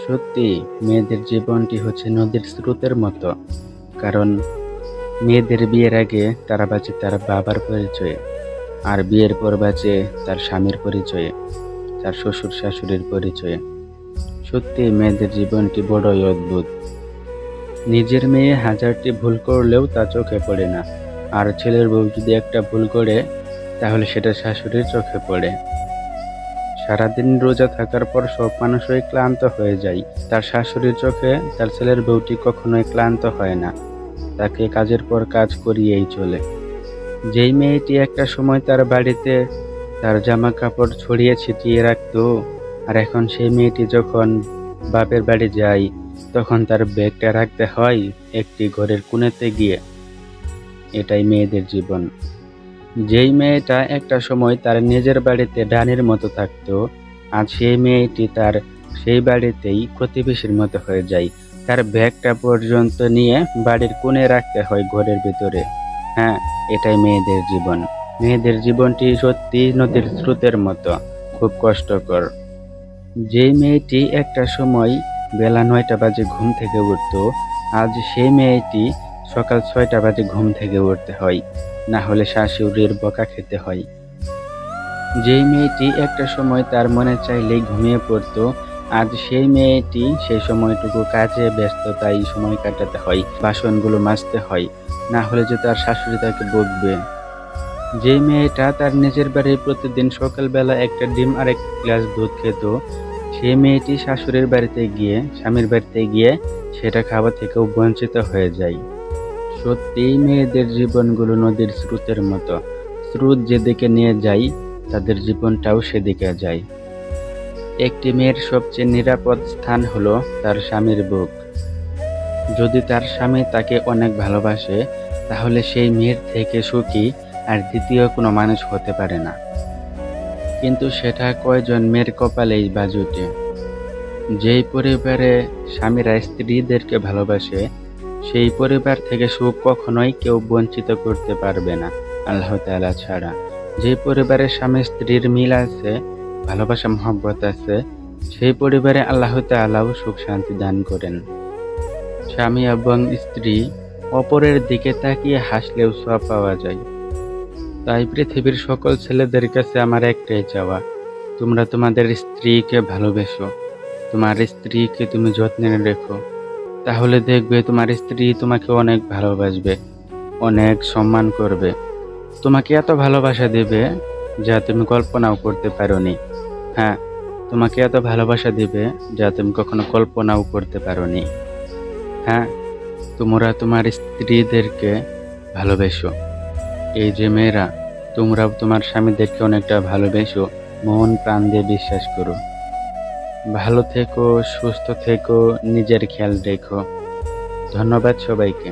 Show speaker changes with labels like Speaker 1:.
Speaker 1: সত্যি মেয়েদের জীবনটি হচ্ছে নদীর স্রোতের মতো। কারণ মেয়েদের বিয়ের আগে তারা বাঁচে তার বাবার পরিচয়ে, আর বিয়ের পর বাঁচে তার স্বামীর পরিচয়ে, তার শ্বশুর শাশুড়ির পরিচয়ে। সত্যি মেয়েদের জীবনটি বড়ই অদ্ভুত। নিজের মেয়ে হাজারটি ভুল করলেও তা চোখে পড়ে না, আর ছেলের বউ যদি একটা ভুল করে তাহলে সেটা শাশুড়ির চোখে পড়ে। সারাদিন রোজা থাকার পর সব মানুষই ক্লান্ত হয়ে যায়, তার শাশুড়ির চোখে তার ছেলের বউটি কখনোই ক্লান্ত হয় না, তাকে কাজের পর কাজ করিয়েই চলে। যেই মেয়েটি একটা সময় তার বাড়িতে তার জামা কাপড় ছড়িয়ে ছিটিয়ে রাখতো, আর এখন সেই মেয়েটি যখন বাপের বাড়ি যায় তখন তার ব্যাগটা রাখতে হয় একটি ঘরের কোণেতে গিয়ে। এটাই মেয়েদের জীবন। যেই মেয়েটা একটা সময় তার নিজের বাড়িতে ডানের মতো থাকতো, আজ সেই মেয়েটি তার সেই বাড়িতেই প্রতিবেশীর মতো হয়ে যায়। তার ব্যাগটা পর্যন্ত নিয়ে বাড়ির কোণে রাখতে হয় ঘরের ভিতরে। হ্যাঁ, এটাই মেয়েদের জীবন। মেয়েদের জীবনটি সত্যি নদীর স্রোতের মতো, খুব কষ্টকর। যেই মেয়েটি একটা সময় বেলা 9টা বাজে ঘুম থেকে উঠতো, আজ সেই মেয়েটি সকাল 6টা বাজে ঘুম থেকে উঠতে হয়, না হলে শাশুড়ির বকা খেতে হয়। যেই মেয়েটি একটা সময় তার মনে চাইলেই ঘুমিয়ে পড়তো, আজ সেই মেয়েটি সেই সময়টুকু কাজে ব্যস্ততায় সময় কাটাতে হয়, বাসনগুলো মাজতে হয়, না হলে যে তার শাশুড়ি তাকে বকবে। যেই মেয়েটা তার নিজের বাড়ি প্রতিদিন সকালবেলা একটা ডিম আর এক গ্লাস দুধ খেত, সেই মেয়েটি শাশুড়ির বাড়িতে গিয়ে, স্বামীর বাড়িতে গিয়ে সেটা খাওয়া থেকেও বঞ্চিত হয়ে যায়। সত্যিই মেয়েদের জীবনগুলো নদীর স্রোতের মতো। স্রোত যেদিকে নিয়ে যায় তাদের জীবনটাও সেদিকে যায়। একটি মেয়ের সবচেয়ে নিরাপদ স্থান হলো তার স্বামীর বুক। যদি তার স্বামী তাকে অনেক ভালোবাসে, তাহলে সেই মেয়ের থেকে সুখী আর দ্বিতীয় কোনো মানুষ হতে পারে না। কিন্তু সেটা কয়জন মেয়ের কপালেই বা জুটে। যেই পরিবারে স্বামীরা স্ত্রীদেরকে ভালোবাসে, সেই পরিবার থেকে সুখ কখনোই কেউ বঞ্চিত করতে পারবে না, আল্লাহ তাআলা ছাড়া। যে পরিবারে স্বামী স্ত্রীর মিল আছে, ভালোবাসা মহব্বত আছে, সেই পরিবারে আল্লাহ তাআলাও সুখ শান্তি দান করেন। স্বামী এবং স্ত্রী অপরের দিকে তাকিয়ে হাসলেও সওয়াব পাওয়া যায়। তাই পৃথিবীর সকল ছেলেদের কাছে আমার একটাই চাওয়া, তোমরা তোমাদের স্ত্রীকে ভালোবেসো, তোমার স্ত্রীকে তুমি যত্নে রেখো। তাহলে দেখবে তোমার স্ত্রী তোমাকে অনেক ভালোবাসবে, অনেক সম্মান করবে, তোমাকে এত ভালোবাসা দেবে যা তুমি কল্পনাও করতে পারোনি। হ্যাঁ, তোমাকে এত ভালোবাসা দিবে যা তুমি কখনো কল্পনাও করতে পারোনি। হ্যাঁ, তোমরা তোমার স্ত্রীদেরকে ভালোবেসো। এই যে মেয়েরা, তোমরাও তোমার স্বামীদেরকে অনেকটা ভালোবেসো, মন প্রাণ দিয়ে বিশ্বাস করো। ভালো থেকো, সুস্থ থেকো, নিজের খেয়াল রেখো। ধন্যবাদ সবাইকে।